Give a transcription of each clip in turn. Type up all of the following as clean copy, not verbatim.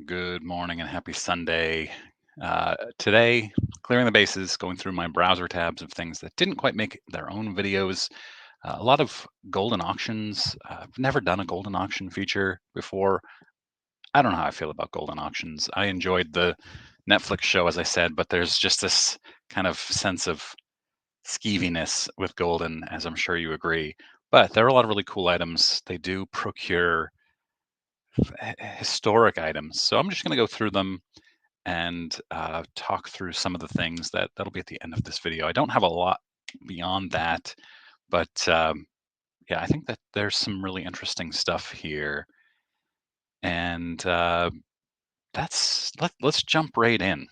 Good morning and happy Sunday. Today, clearing the bases, going through my browser tabs of things that didn't quite make their own videos. A lot of Goldin Auctions. I've never done a Goldin Auction feature before. I don't know how I feel about Goldin Auctions. I enjoyed the Netflix show, as I said, but there's just this kind of sense of skeeviness with Goldin, as I'm sure you agree. But there are a lot of really cool items. They do procure historic items. So I'm just going to go through them and talk through some of the things that'll be at the end of this video. I don't have a lot beyond that, but yeah, I think that there's some really interesting stuff here, and let's jump right in.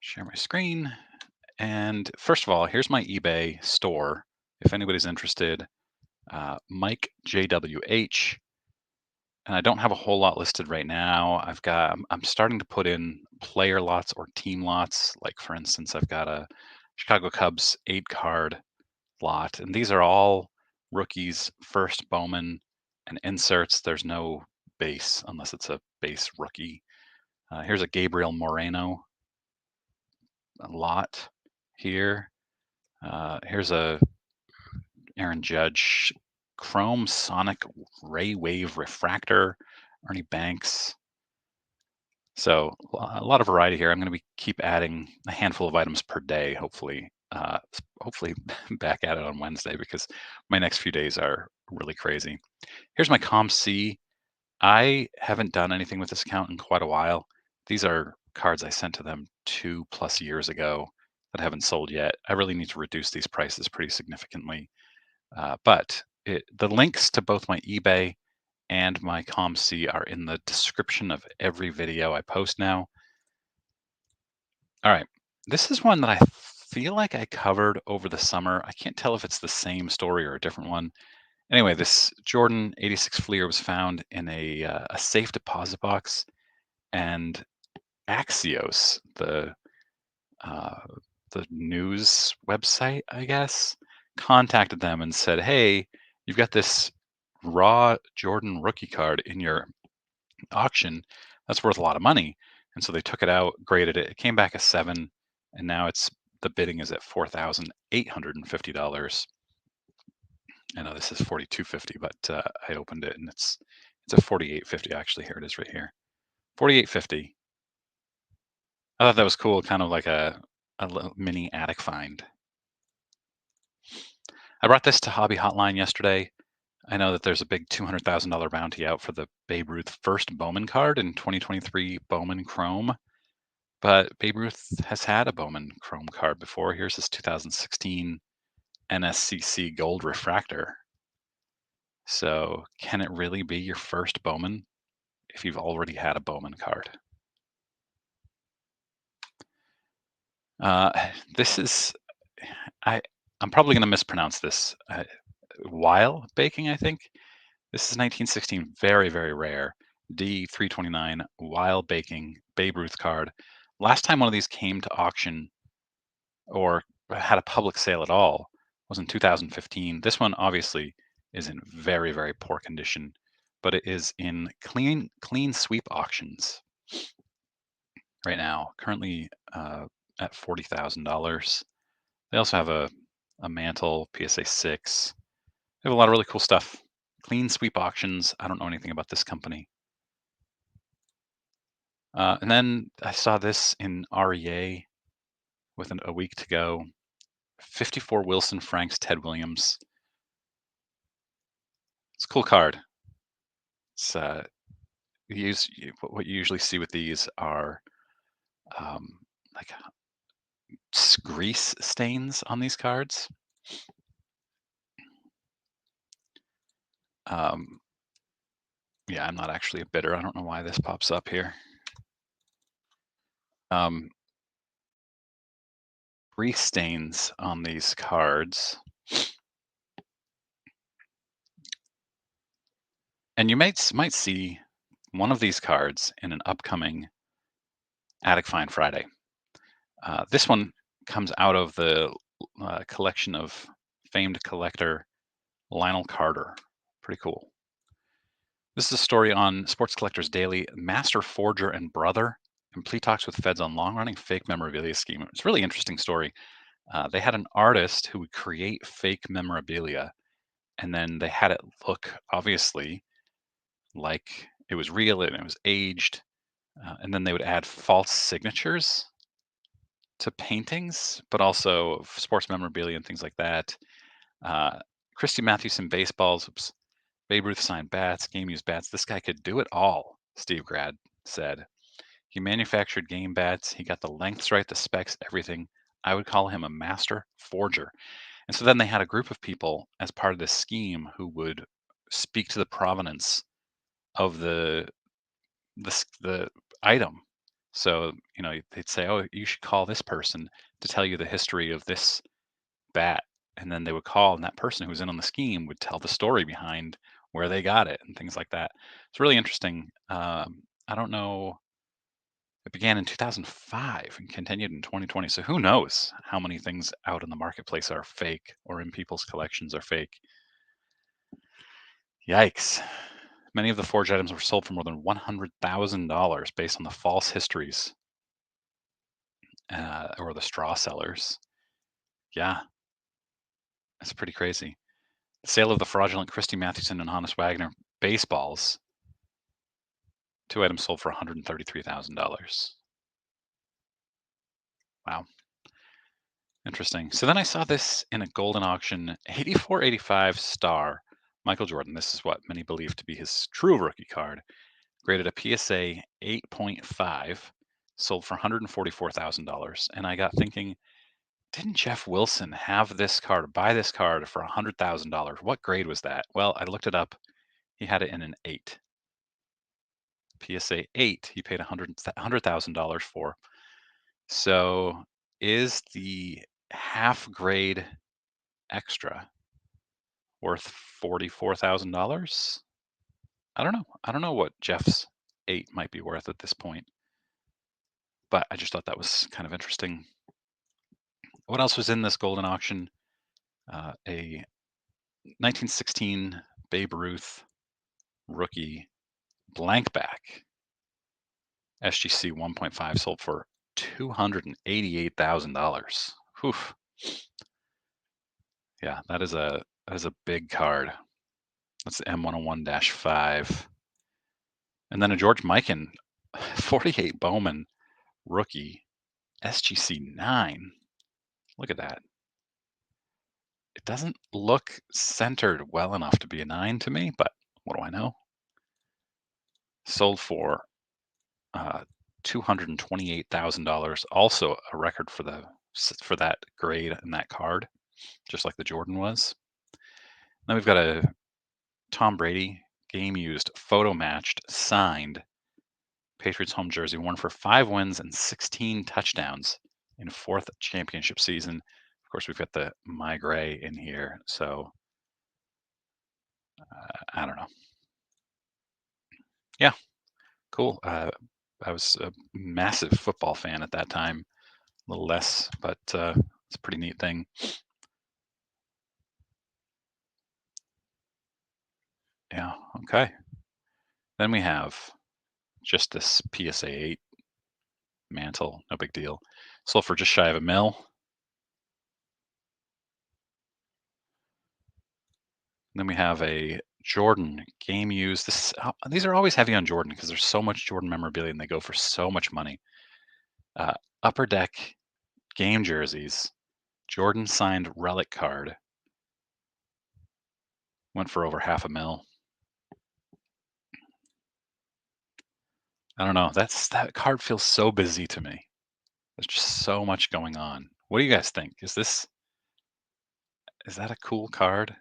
Share my screen, and first of all, here's my eBay store. If anybody's interested, Mike JWH. And I don't have a whole lot listed right now. I'm starting to put in player lots or team lots. Like for instance, I've got a Chicago Cubs 8 card lot, and these are all rookies, first Bowman, and inserts. There's no base unless it's a base rookie. Here's a Gabriel Moreno lot here. Here's a Aaron Judge Chrome Sonic Ray Wave Refractor, Ernie Banks. So a lot of variety here. I'm going to keep adding a handful of items per day, hopefully. Hopefully back at it on Wednesday because my next few days are really crazy. Here's my COMC. I haven't done anything with this account in quite a while. These are cards I sent to them 2+ years ago that haven't sold yet. I really need to reduce these prices pretty significantly. But the links to both my eBay and my COMC are in the description of every video I post now. All right, this is one that I feel like I covered over the summer. I can't tell if it's the same story or a different one. Anyway, this Jordan 86 Fleer was found in a safe deposit box, and Axios, uh, the news website, I guess, contacted them and said, "Hey, you've got this raw Jordan rookie card in your auction that's worth a lot of money." And so they took it out, graded it. It came back a 7, and now the bidding is at $4,850. I know this is 4,250, but I opened it and it's a 4,850 actually. Here it is right here, 4,850. I thought that was cool, kind of like a little mini attic find. I brought this to Hobby Hotline yesterday. I know that there's a big $200,000 bounty out for the Babe Ruth first Bowman card in 2023 Bowman Chrome. But Babe Ruth has had a Bowman Chrome card before. Here's his 2016 NSCC Gold Refractor. So can it really be your first Bowman if you've already had a Bowman card? Uh, this is, I'm probably going to mispronounce this. While baking, I think. This is 1916, very, very rare. D329 while baking Babe Ruth card. Last time one of these came to auction or had a public sale at all was in 2015. This one obviously is in very, very poor condition, but it is in clean sweep auctions right now, currently at $40,000. They also have a mantle, PSA 6. They have a lot of really cool stuff. Clean sweep auctions. I don't know anything about this company. And then I saw this in REA with a week to go. 54 Wilson Franks, Ted Williams. It's a cool card. It's what you usually see with these are like grease stains on these cards. Yeah, I'm not actually a bidder. I don't know why this pops up here. Grease stains on these cards. And you might see one of these cards in an upcoming Attic Find Friday. This one comes out of the collection of famed collector Lionel Carter. Pretty cool. This is a story on Sports Collectors Daily, Master Forger and Brother, complete talks with feds on long-running fake memorabilia scheme. It's a really interesting story. They had an artist who would create fake memorabilia, and then they had it look obviously like it was real and it was aged, and then they would add false signatures to paintings, but also sports memorabilia and things like that. Uh, Christy Mathewson baseballs, oops, Babe Ruth signed bats, game used bats. This guy could do it all, Steve Grad said. He manufactured game bats. He got the lengths right, the specs, everything. I would call him a master forger. And so then they had a group of people as part of this scheme who would speak to the provenance of the item. So, they'd say, "Oh, you should call this person to tell you the history of this bat." And then they would call, and that person who was in on the scheme would tell the story behind where they got it and things like that. It's really interesting. I don't know. It began in 2005 and continued in 2020. So who knows how many things out in the marketplace are fake or in people's collections are fake. Yikes. Many of the forged items were sold for more than $100,000 based on the false histories or the straw sellers. Yeah, that's pretty crazy. The sale of the fraudulent Christy Mathewson and Hannes Wagner baseballs, two items sold for $133,000. Wow, interesting. So then I saw this in a Goldin auction, 84-85 star Michael Jordan. This is what many believe to be his true rookie card. Graded a PSA 8.5, sold for $144,000. And I got thinking, didn't Jeff Wilson have this card, buy this card for $100,000? What grade was that? Well, I looked it up. He had it in an 8. PSA 8, he paid $100,000 for. So is the half grade extra worth $44,000? I don't know. I don't know what Jeff's 8 might be worth at this point, but I just thought that was kind of interesting. What else was in this Goldin auction? A 1916 Babe Ruth rookie blank back SGC 1.5 sold for $288,000. Whew. Yeah, that is a big card. That's the M101-5. And then a George Mikan 48 Bowman rookie SGC 9. Look at that. It doesn't look centered well enough to be a 9 to me, but what do I know? Sold for $228,000. Also a record for that grade and that card, just like the Jordan was. Then we've got a Tom Brady game used, photo matched, signed Patriots home jersey, worn for 5 wins and 16 touchdowns in fourth championship season. Of course, we've got the My Gray in here, so I don't know. Yeah, cool. I was a massive football fan at that time, a little less, but it's a pretty neat thing. Yeah, okay. Then we have just this PSA 8 mantle, no big deal. Sold for just shy of $1 million. Then we have a Jordan game used. These are always heavy on Jordan because there's so much Jordan memorabilia and they go for so much money. Upper Deck game jerseys, Jordan signed relic card went for over $500,000. I don't know. That card feels so busy to me. There's just so much going on. What do you guys think? Is that a cool card?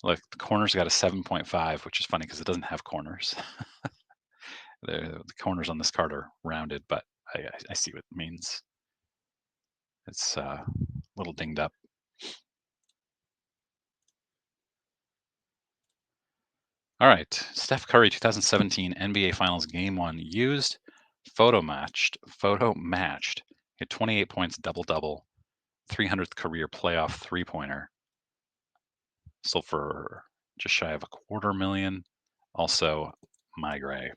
Look, the corner's got a 7.5, which is funny because it doesn't have corners. The corners on this card are rounded, but I see what it means. It's a little dinged up. All right, Steph Curry, 2017 NBA Finals Game 1, used, photo matched, hit 28 points, double-double, 300th career playoff three-pointer. Sold for just shy of $250,000. also my gray.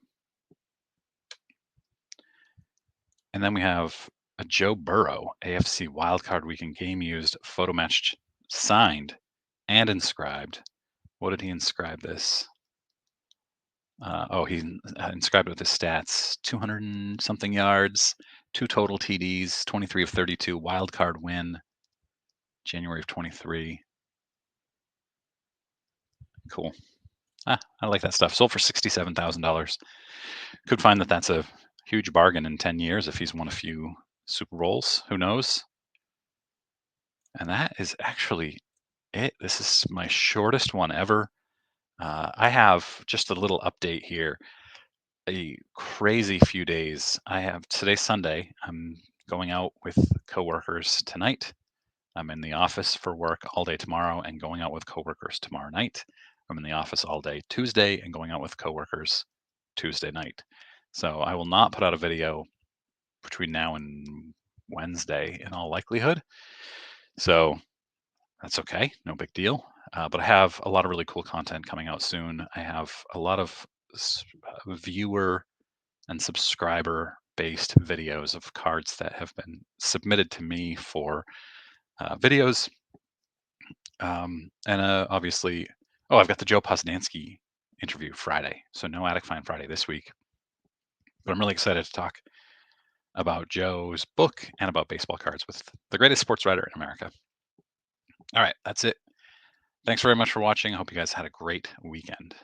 And then we have a Joe Burrow AFC Wildcard Weekend game used, photo matched, signed, and inscribed. What did he inscribe this? He inscribed it with his stats: 200 and something yards, 2 total TDs, 23 of 32, wild card win, January of 23. Cool. I like that stuff. Sold for $67,000. Could find that that's a huge bargain in 10 years if he's won a few Super Bowls. Who knows? And that is actually it. This is my shortest one ever. I have just a little update here. A crazy few days. I have today's Sunday. I'm going out with coworkers tonight. I'm in the office for work all day tomorrow and going out with coworkers tomorrow night. I'm in the office all day Tuesday and going out with coworkers Tuesday night. So I will not put out a video between now and Wednesday in all likelihood. So that's okay. No big deal. But I have a lot of really cool content coming out soon. I have a lot of viewer and subscriber based videos of cards that have been submitted to me for videos. Obviously, I've got the Joe Posnanski interview Friday. So no Attic Find Friday this week. But I'm really excited to talk about Joe's book and about baseball cards with the greatest sports writer in America. All right, that's it. Thanks very much for watching. I hope you guys had a great weekend.